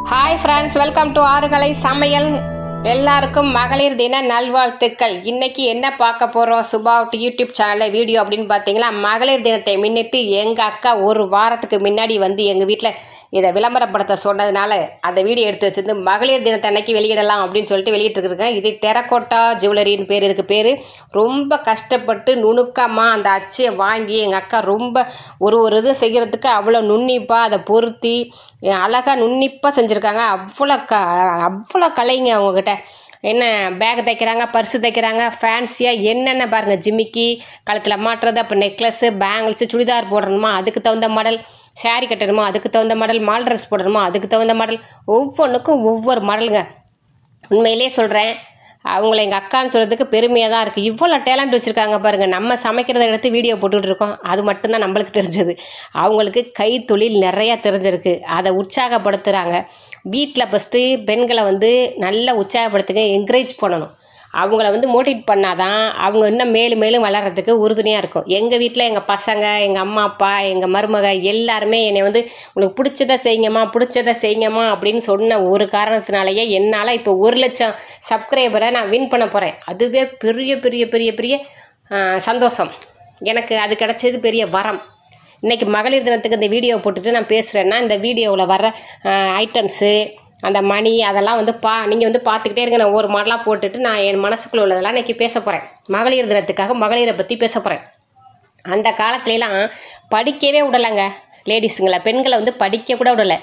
Hi friends, welcome to ஆறுகலை சமையல். எல்லாருக்கும் மகளிர் தின நல்வாழ்த்துக்கள். இன்னைக்கு என்ன பார்க்க போகிறோம் சுபா யூடியூப் சேனலில் வீடியோ அப்படின்னு பார்த்தீங்கன்னா, மகளிர் தினத்தை முன்னிட்டு எங்கள் அக்கா ஒரு வாரத்துக்கு முன்னாடி வந்து எங்கள் வீட்டில் இதை விளம்பரப்படுத்த சொன்னதுனால அந்த வீடியோ எடுத்து வச்சிருந்து மகளிர் தினத்தை அன்னைக்கு வெளியிடலாம் அப்படின்னு சொல்லிட்டு வெளியிட்டுருக்கேன். இது டெரக்கோட்டா ஜுவல்லரின்னு பேர். இதுக்கு பேர். ரொம்ப கஷ்டப்பட்டு நுணுக்கமாக அந்த அச்சையை வாங்கி எங்கள் அக்கா ரொம்ப ஒரு இது செய்கிறதுக்கு அவ்வளோ நுண்ணிப்பாக அதை பொருத்தி அழகாக நுண்ணிப்பாக செஞ்சுருக்காங்க. அவ்வளோ கலைங்க அவங்கக்கிட்ட. என்ன பேக் தைக்கிறாங்க, பர்ஸு தைக்கிறாங்க, ஃபேன்சியாக என்னென்ன பாருங்கள், ஜிமிக்கி கழுத்தில் மாட்டுறது, அப்போ நெக்லஸ்ஸு, பேங்கிள்ஸு, சுடிதார் போடணுமா அதுக்கு தகுந்த மாடல், சாரீ கட்டணுமா அதுக்கு தகுந்த மாடல், மால் ட்ரெஸ் போடணுமா அதுக்கு தகுந்த மாடல், ஒவ்வொன்றுக்கும் ஒவ்வொரு மாடலுங்க. உண்மையிலே சொல்கிறேன், அவங்கள எங்கள் அக்கான்னு சொல்கிறதுக்கு பெருமையாக தான் இருக்குது. இவ்வளோ டேலண்ட் வச்சுருக்காங்க பாருங்கள். நம்ம சமைக்கிறத எடுத்து வீடியோ போட்டுக்கிட்டு இருக்கோம், அது மட்டும்தான் நம்மளுக்கு தெரிஞ்சது. அவங்களுக்கு கைத்தொழில் நிறையா தெரிஞ்சிருக்கு, அதை உற்சாகப்படுத்துகிறாங்க. வீட்டில் ஃபஸ்ட்டு பெண்களை வந்து நல்லா உற்சாகப்படுத்துங்க, என்கரேஜ் பண்ணணும். அவங்கள வந்து மோட்டிவேட் பண்ணாதான் அவங்க இன்னும் மேலும் மேலும் வளர்கிறதுக்கு உறுதுணையாக இருக்கும். எங்கள் வீட்டில் எங்கள் பசங்க, எங்கள் அம்மா அப்பா, எங்கள் மருமக எல்லாருமே என்னை வந்து உங்களுக்கு பிடிச்சதை செய்யுங்கம்மா அப்படின்னு சொன்ன ஒரு காரணத்தினாலேயே என்னால் இப்போ 1,00,000 சப்ஸ்கிரைபரை நான் வின் பண்ண போகிறேன். அதுவே பெரிய பெரிய பெரிய பெரிய சந்தோஷம் எனக்கு. அது கிடச்சது பெரிய வரம். இன்றைக்கி மகளிர் தினத்துக்கு இந்த வீடியோ போட்டுட்டு நான் பேசுகிறேன்னா, இந்த வீடியோவில் வர ஐட்டம்ஸு, அந்த மணி, அதெல்லாம் வந்து நீங்கள் வந்து பார்த்துக்கிட்டே இருங்க. நான் ஒரு மாடலாக போட்டுட்டு நான் என் மனசுக்குள்ளே உள்ளதெல்லாம் இன்றைக்கி பேச போகிறேன். மகளிர் தினத்துக்காக மகளிரை பற்றி பேச போகிறேன். அந்த காலத்துலலாம் படிக்கவே விடலைங்க லேடிஸுங்களை, பெண்களை வந்து படிக்க கூட விடலை.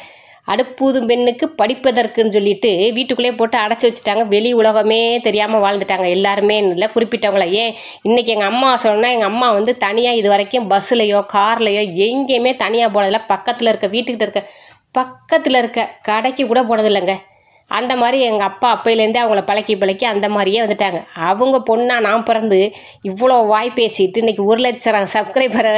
அடுப்பூதும் பெண்ணுக்கு படிப்பதற்குன்னு சொல்லிட்டு வீட்டுக்குள்ளே போட்டு அடைச்சி வச்சுட்டாங்க. வெளி உலகமே தெரியாமல் வாழ்ந்துட்டாங்க எல்லாருமே. இல்லை குறிப்பிட்டவங்கள. ஏன் இன்றைக்கி எங்கள் அம்மா சொன்னால், எங்கள் அம்மா வந்து தனியாக இது வரைக்கும் பஸ்ஸுலையோ கார்லையோ எங்கேயுமே தனியாக போனதில்லை. பக்கத்தில் இருக்க கடைக்கு கூட போனதில்லைங்க. அந்த மாதிரி எங்கள் அப்பா அப்பையிலேருந்தே அவங்கள பழக்கி அந்த மாதிரியே வந்துட்டாங்க. அவங்க பொண்ணாக நான் பிறந்து இவ்வளோ வாய் பேசிட்டு இன்றைக்கி 1,00,000 சப்ஸ்கிரைபரை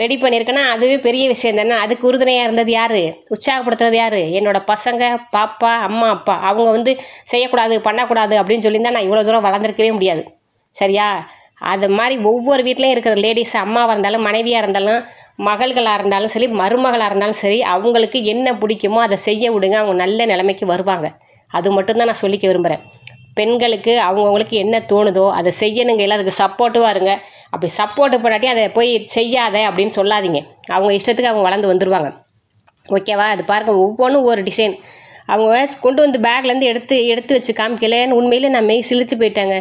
ரெடி பண்ணியிருக்கேன்னா அதுவே பெரிய விஷயம் தானே. அதுக்கு உறுதுணையாக இருந்தது யார், உற்சாகப்படுத்துறது யார்? என்னோடய பசங்க, பாப்பா, அம்மா அப்பா. அவங்க வந்து செய்யக்கூடாது பண்ணக்கூடாது அப்படின்னு சொல்லியிருந்தால் நான் இவ்வளோ தூரம் வளர்ந்துருக்கவே முடியாது. சரியா? அது மாதிரி ஒவ்வொரு வீட்லேயும் இருக்கிற லேடிஸ், அம்மாவாக இருந்தாலும், மனைவியாக இருந்தாலும், மகள்களாக இருந்தாலும் சரி, மருமகளாக இருந்தாலும் சரி, அவங்களுக்கு என்ன பிடிக்குமோ அதை செய்ய விடுங்க. அவங்க நல்ல நிலைமைக்கு வருவாங்க. அது மட்டும்தான் நான் சொல்லிக்க விரும்புகிறேன். பெண்களுக்கு அவங்கவுங்களுக்கு என்ன தோணுதோ அதை செய்யணுங்க. இல்லை அதுக்கு சப்போர்ட்டிவாக இருங்க. அப்படி சப்போர்ட்டு பண்ணாட்டி அதை போய் செய்யாத அப்படின்னு சொல்லாதீங்க. அவங்க இஷ்டத்துக்கு அவங்க வளர்ந்து வந்துடுவாங்க. ஓகேவா? அது பாருங்கள், ஒவ்வொன்றும் ஒரு டிசைன். அவங்க கொண்டு வந்து பேக்லேருந்து எடுத்து வச்சு காமிக்கலன்னு உண்மையிலே நான் மெய் சிலுத்து போயிட்டாங்க.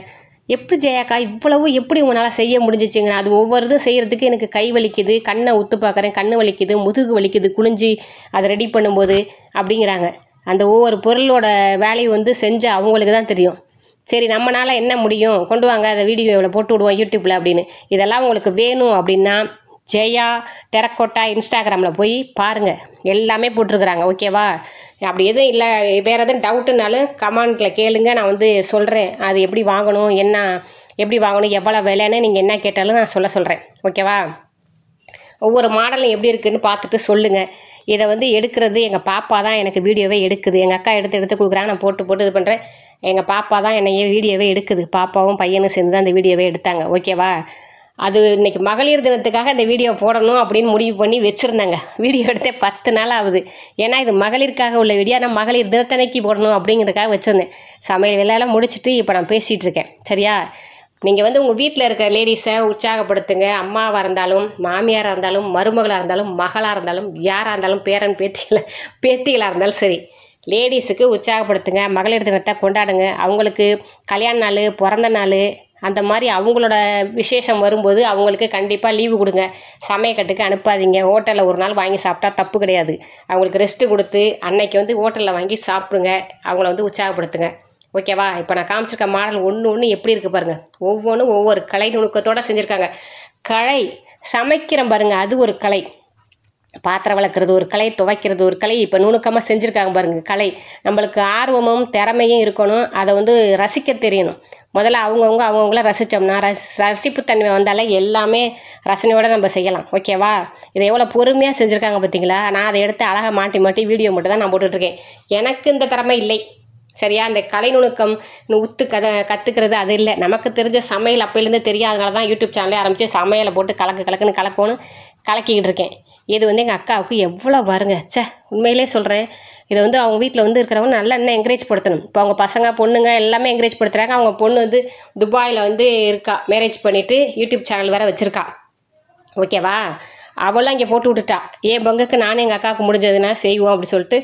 எப்படி ஜெயாக்கா இவ்வளவு எப்படி உங்களால் செய்ய முடிஞ்சிச்சுங்க? அது ஒவ்வொரு இதுவும் செய்கிறதுக்கு எனக்கு கை வலிக்குது, கண்ணை உத்து பார்க்குறேன், கண்ணு வலிக்குது, முதுகு வலிக்குது, குனிஞ்சி அதை ரெடி பண்ணும்போது அப்படிங்கிறாங்க. அந்த ஒவ்வொரு பொருளோட வேலையை வந்து செஞ்சு அவங்களுக்கு தான் தெரியும். சரி, நம்மளால் என்ன முடியும், கொண்டு வாங்க அதை வீடியோவில் போட்டு விடுவோம் யூடியூப்பில் அப்படின்னு. இதெல்லாம் உங்களுக்கு வேணும் அப்படின்னா ஜெயா டெரக்கோட்டா இன்ஸ்டாகிராமில் போய் பாருங்கள், எல்லாமே போட்டிருக்குறாங்க. ஓகேவா? அப்படி எதுவும் இல்லை, வேறு எதுவும் டவுட்டுனாலும் கமெண்ட்டில் கேளுங்க, நான் வந்து சொல்கிறேன். அது எப்படி வாங்கணும், எப்படி வாங்கணும், எவ்வளோ விலைன்னு நீங்கள் என்ன கேட்டாலும் நான் சொல்கிறேன். ஓகேவா? ஒவ்வொரு மாடலும் எப்படி இருக்குதுன்னு பார்த்துட்டு சொல்லுங்கள். இதை வந்து எடுக்கிறது எங்கள் பாப்பா தான் எனக்கு வீடியோவே எடுக்குது. எங்கள் அக்கா எடுத்து கொடுக்குறாங்க, நான் போட்டு இது பண்ணுறேன். எங்கள் பாப்பா தான் என்னையே வீடியோவே எடுக்குது. பாப்பாவும் பையனும் சேர்ந்து தான் அந்த வீடியோவே எடுத்தாங்க. ஓகேவா? அது இன்றைக்கி மகளிர் தினத்துக்காக இந்த வீடியோ போடணும் அப்படின்னு முடிவு பண்ணி வச்சுருந்தாங்க. வீடியோ எடுத்தே 10 நாள் ஆகுது. ஏன்னா இது மகளிருக்காக உள்ள வீடியோ, நான் மகளிர் தினத்தன்னைக்கு போடணும் அப்படிங்கிறதுக்காக வச்சுருந்தேன். சமையல் வேலையெல்லாம் முடிச்சுட்டு இப்போ நான் பேசிகிட்டு இருக்கேன். சரியா? நீங்கள் வந்து உங்கள் வீட்டில் இருக்க லேடிஸை உற்சாகப்படுத்துங்க. அம்மாவாக இருந்தாலும், மாமியாராக இருந்தாலும், மருமகளாக இருந்தாலும், மகளாக இருந்தாலும், யாராக இருந்தாலும், பேரன் பேத்திகளாக இருந்தாலும் சரி, லேடிஸுக்கு உற்சாகப்படுத்துங்க. மகளிர் தினத்தை கொண்டாடுங்க. அவங்களுக்கு கல்யாண நாள், பிறந்த நாள், அந்த மாதிரி அவங்களோட விசேஷம் வரும்போது அவங்களுக்கு கண்டிப்பாக லீவு கொடுங்க. சமையக்கட்டுக்கு அனுப்பாதீங்க. ஹோட்டலில் ஒரு நாள் வாங்கி சாப்பிட்டா தப்பு கிடையாது. அவங்களுக்கு ரெஸ்ட்டு கொடுத்து அன்னைக்கு வந்து ஹோட்டலில் வாங்கி சாப்பிடுங்க. அவங்கள வந்து உற்சாகப்படுத்துங்க. ஓகேவா? இப்போ நான் காமிச்சிருக்க மாடல் ஒன்று எப்படி இருக்குது பாருங்கள். ஒவ்வொன்றும் ஒவ்வொரு கலை நுணுக்கத்தோடு செஞ்சுருக்காங்க. கலை சமைக்கிறோம் பாருங்கள், அது ஒரு கலை. பாத்திரம் வளர்க்குறது ஒரு கலை, துவைக்கிறது ஒரு கலை. இப்போ நுணுக்கமாக செஞ்சுருக்காங்க பாருங்கள் கலை. நம்மளுக்கு ஆர்வமும் திறமையும் இருக்கணும். அதை வந்து ரசிக்க தெரியணும். முதல்ல அவங்கவுங்கள ரசித்தோம்னா ரசிப்புத்தன்மை வந்தாலே எல்லாமே ரசனையோடு நம்ம செய்யலாம். ஓகேவா? இதை எவ்வளோ பொறுமையாக செஞ்சுருக்காங்க பார்த்தீங்களா? நான் அதை எடுத்து அழகாக மாட்டி வீடியோ மட்டும் தான் நான் போட்டுட்ருக்கேன். எனக்கு இந்த திறமை இல்லை. சரியா? அந்த கலை நுணுக்கம் கற்றுக்கிறது அது இல்லை. நமக்கு தெரிஞ்ச சமையல் அப்போலேருந்து தெரியாதனால தான் யூடியூப் சேனலே ஆரம்பித்து சமையலை போட்டு கலக்குன்னு கலக்கிக்கிட்டு இருக்கேன். இது வந்து எங்கள் அக்காவுக்கு எவ்வளோ பாருங்க. உண்மையிலே சொல்கிறேன், இதை வந்து அவங்க வீட்டில் வந்து இருக்கிறவங்க நல்லா இன்னும் என்கரேஜ் படுத்தணும். இப்போ அவங்க பசங்க பொண்ணுங்க எல்லாமே என்கரேஜ் படுத்துகிறாங்க. அவங்க பொண்ணு வந்து துபாயில் வந்து இருக்கா, மேரேஜ் பண்ணிவிட்டு யூடியூப் சேனல் வேறு வச்சுருக்கா. ஓகேவா? அவளும் இங்கே போட்டு விட்டுட்டா. என் பங்குக்கு நானும் எங்கள் அக்காவுக்கு முடிஞ்சதுன்னா செய்வோம் அப்படி சொல்லிட்டு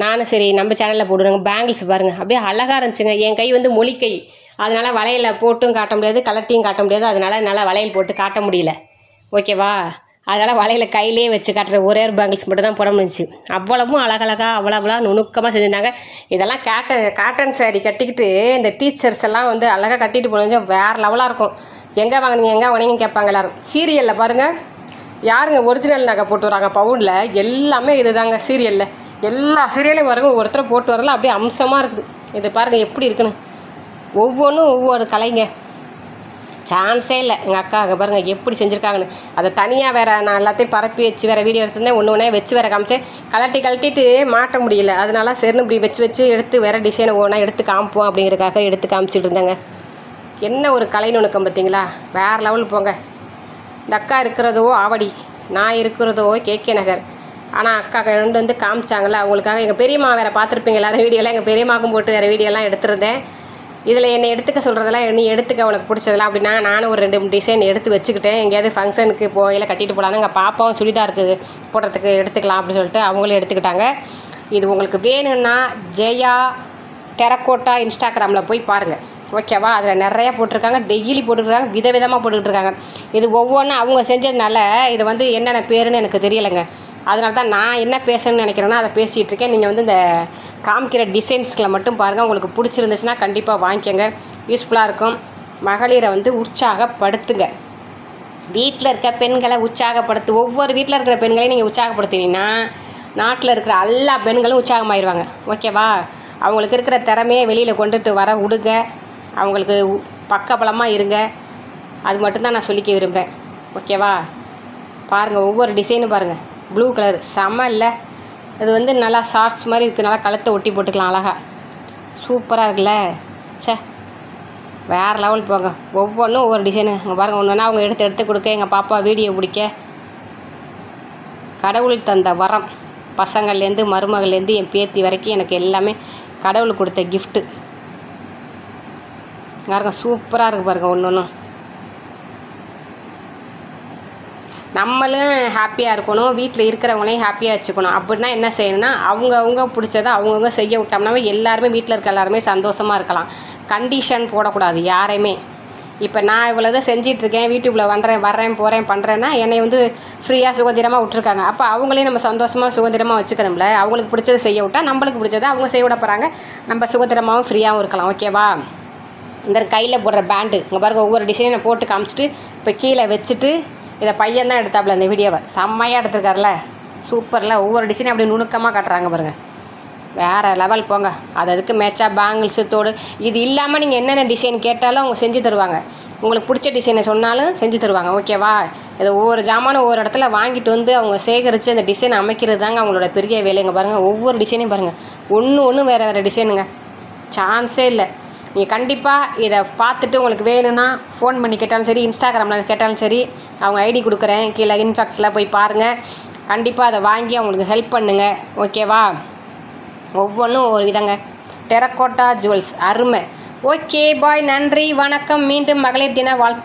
நானும் சரி நம்ம சேனலில் போடுவாங்க. பேங்கிள்ஸ் பாருங்கள் அப்படியே அழகாக இருந்துச்சுங்க. என் கை வந்து மொழிக்கை, அதனால் வளையலில் போட்டும் காட்ட முடியாது, கலட்டியும் காட்ட முடியாது. அதனால் என்னால் வளையல் போட்டு காட்ட முடியல. ஓகேவா? அதனால் வளையலை கையிலே வச்சு காட்டுற ஒரே ஒரு பேங்கிள்ஸ் மட்டும் தான் போட முடிஞ்சிச்சு. அவ்வளவும் அழகழகாக அவ்வளோவெல்லாம் நுணுக்கமாக செஞ்சுருந்தாங்க. இதெல்லாம் காட்டன் சாரீ கட்டிக்கிட்டு இந்த டீச்சர்ஸ் எல்லாம் வந்து அழகாக கட்டிட்டு போனது வேறு லெவலாக இருக்கும். எங்கே வாங்கினீங்கன்னு கேட்பாங்க எல்லோரும். சீரியலில் பாருங்கள், யாருங்க ஒரிஜினல் நகை போட்டு வராங்க பவுனில், எல்லாமே இது தாங்க. சீரியலில் எல்லா சீரியலையும் பாருங்க, ஒவ்வொருத்தரும் போட்டு வரலாம் அப்படியே அம்சமாக இருக்குது. இது பாருங்கள் எப்படி இருக்குன்னு, ஒவ்வொன்றும் ஒவ்வொரு கலைங்க, சான்ஸே இல்லை. எங்கள் அக்கா பாருங்கள் எப்படி செஞ்சுருக்காங்கன்னு. அதை தனியாக வேறு நான் எல்லாத்தையும் பரப்பி வச்சு வேறு வீடியோ எடுத்திருந்தேன். ஒன்று வச்சு வேறு காமிச்சேன். கலட்டிட்டு மாட்ட முடியல. அதனால சரின்னு இப்படி வச்சு எடுத்து வேறு டிசைனை ஒன்றா எடுத்து காமிப்போம் அப்படிங்கிறதுக்காக எடுத்து காமிச்சிட்டு இருந்தேங்க. என்ன ஒரு கலை நுணுக்கம் பார்த்தீங்களா? வேறு லெவல் போங்க. இந்த அக்கா இருக்கிறதோ ஆவடி, நான் இருக்கிறதோ கேகே நகர். ஆனால் அக்கா ரெண்டு வந்து காமிச்சாங்களே அவங்களுக்காக. எங்கள் பெரியம்மா வேறு பார்த்துருப்பீங்க எல்லாரும் வீடியோலாம். எங்கள் பெரியம்மாக்கும் போட்டு வேறு வீடியோலாம் எடுத்துருந்தேன். இதில் என்னை எடுத்துக்க சொல்கிறதெல்லாம் நீ எடுத்துக்க உனக்கு பிடிச்சதெல்லாம் அப்படின்னா நானும் ஒரு 2 டிசைன் எடுத்து வச்சுக்கிட்டேன். எங்கேயாவது ஃபங்க்ஷனுக்கு போயில கட்டிட்டு போகலான்னு எங்கள் பாப்பாவும் சுடிதாருக்கு போடுறதுக்கு எடுத்துக்கலாம் அப்படின்னு சொல்லிட்டு அவங்களும் எடுத்துக்கிட்டாங்க. இது உங்களுக்கு வேணும்னா ஜெயா டெரக்கோட்டா இன்ஸ்டாகிராமில் போய் பாருங்கள். ஓகேவா? அதில் நிறையா போட்டிருக்காங்க, டெய்லி போட்டுருக்காங்க, விதவிதமாக போட்டுக்கிட்டு இருக்காங்க. இது ஒவ்வொன்றும் அவங்க செஞ்சதுனால இது வந்து என்னென்ன பேருன்னு எனக்கு தெரியலைங்க. அதனால தான் நான் என்ன பேசணும்னு நினைக்கிறேன்னா அதை பேசிகிட்டு இருக்கேன். நீங்கள் வந்து இந்த காமிக்கிற டிசைன்ஸ்களை மட்டும் பாருங்கள். உங்களுக்கு பிடிச்சிருந்துச்சுன்னா கண்டிப்பாக வாங்கிக்கோங்க, யூஸ்ஃபுல்லாக இருக்கும். மகளிரை வந்து உற்சாகப்படுத்துங்க. வீட்டில் இருக்க பெண்களை ஒவ்வொரு வீட்டில் இருக்கிற பெண்களையும் நீங்கள் உற்சாகப்படுத்தினீங்கன்னா நாட்டில் இருக்கிற எல்லா பெண்களும் உற்சாகமாயிருவாங்க. ஓகேவா? அவங்களுக்கு இருக்கிற திறமையை வெளியில் கொண்டுட்டு வர விடுங்க. அவங்களுக்கு பக்கபலமாக இருங்க. அது மட்டும்தான் நான் சொல்லிக்க விரும்புகிறேன். ஓகேவா? பாருங்கள், ஒவ்வொரு டிசைனும் பாருங்கள். ப்ளூ கலர் செம்ம இல்லை? இது வந்து நல்லா ஷார்ட்ஸ் மாதிரி இருக்குது. நல்லா கழுத்தை ஒட்டி போட்டுக்கலாம் அழகாக. சூப்பராக இருக்குல்ல? சே வேறு லெவல் போங்க. ஒவ்வொன்றும் ஒவ்வொரு டிசைனு. இங்கே பாருங்கள், ஒன்றுனா அவங்க எடுத்து கொடுக்க எங்கள் பாப்பா வீடியோ பிடிக்க. கடவுள் தந்த வரம். பசங்கள்லேருந்து மருமகள்லேருந்து என் பேத்தி வரைக்கும் எனக்கு எல்லாமே கடவுள் கொடுத்த கிஃப்ட்டு. பாருங்க சூப்பராக இருக்குது பாருங்கள். ஒன்றும் நம்மளும் ஹாப்பியாக இருக்கணும், வீட்டில் இருக்கிறவங்களையும் ஹாப்பியாக வச்சுக்கணும். அப்படின்னா என்ன செய்யணும்னா அவங்கவுங்க பிடிச்சதை அவங்கவுங்க செய்ய விட்டோம்னாவே எல்லாருமே வீட்டில் இருக்க எல்லாருமே சந்தோஷமாக இருக்கலாம். கண்டிஷன் போடக்கூடாது யாரையுமே. இப்போ நான் இவ்வளோ தான் செஞ்சிட்ருக்கேன், யூடியூப்பில் வர்றேன் போகிறேன் பண்ணுறேன்னா என்னை வந்து ஃப்ரீயாக சுதந்திரமாக விட்ருக்காங்க. அப்போ அவங்களையும் நம்ம சந்தோஷமாக சுதந்திரமாக வச்சுக்கணும்ல. அவங்களுக்கு பிடிச்சதை செய்ய விட்டால் நம்மளுக்கு பிடிச்சதை அவங்க செய்ய விட போகிறாங்க. நம்ம சுதந்திரமாகவும் ஃப்ரீயாகவும் இருக்கலாம். ஓகேவா? இந்த கையில் போடுற பேண்டு இங்கே பாருங்க, ஒவ்வொரு டிசைனை போட்டு காமிச்சிட்டு இப்போ கீழே வச்சுட்டு இதை பையன் தான் எடுத்தாப்புல இந்த வீடியோவை. செம்மையாக எடுத்துருக்காருல, சூப்பரில். ஒவ்வொரு டிசைனும் அப்படி நுணுக்கமாக காட்டுறாங்க பாருங்கள். வேறு லெவல் போங்க. அதுக்கு மேட்சாக பேங்கிள்ஸு தோடு இது இல்லாமல் நீங்கள் என்னென்ன டிசைன் கேட்டாலும் அவங்க செஞ்சு தருவாங்க. உங்களுக்கு பிடிச்ச டிசைனை சொன்னாலும் செஞ்சு தருவாங்க. ஓகேவா? இதை ஒவ்வொரு ஜாமானும் ஒவ்வொரு இடத்துல வாங்கிட்டு வந்து அவங்க சேகரித்து அந்த டிசைன் அமைக்கிறது தாங்க அவங்களோட பெரிய வேலைங்க. பாருங்கள், ஒவ்வொரு டிசைனையும் பாருங்கள், ஒன்று வேறு டிசைனுங்க, சான்ஸே இல்லை. நீங்கள் கண்டிப்பாக இதை பார்த்துட்டு உங்களுக்கு வேணும்னா ஃபோன் பண்ணி கேட்டாலும் சரி, இன்ஸ்டாகிராமில் கேட்டாலும் சரி, அவங்க ஐடி கொடுக்குறேன் கீழே இன்பாக்ஸில் போய் பாருங்கள். கண்டிப்பாக அதை வாங்கி அவங்களுக்கு ஹெல்ப் பண்ணுங்கள். ஓகேவா? ஒவ்வொன்றும் ஒரு விதங்க. டெரக்கோட்டா ஜுவல்ஸ் அருமை. ஓகே பாய், நன்றி, வணக்கம். மீண்டும் மகளிர் தின வாழ்த்து.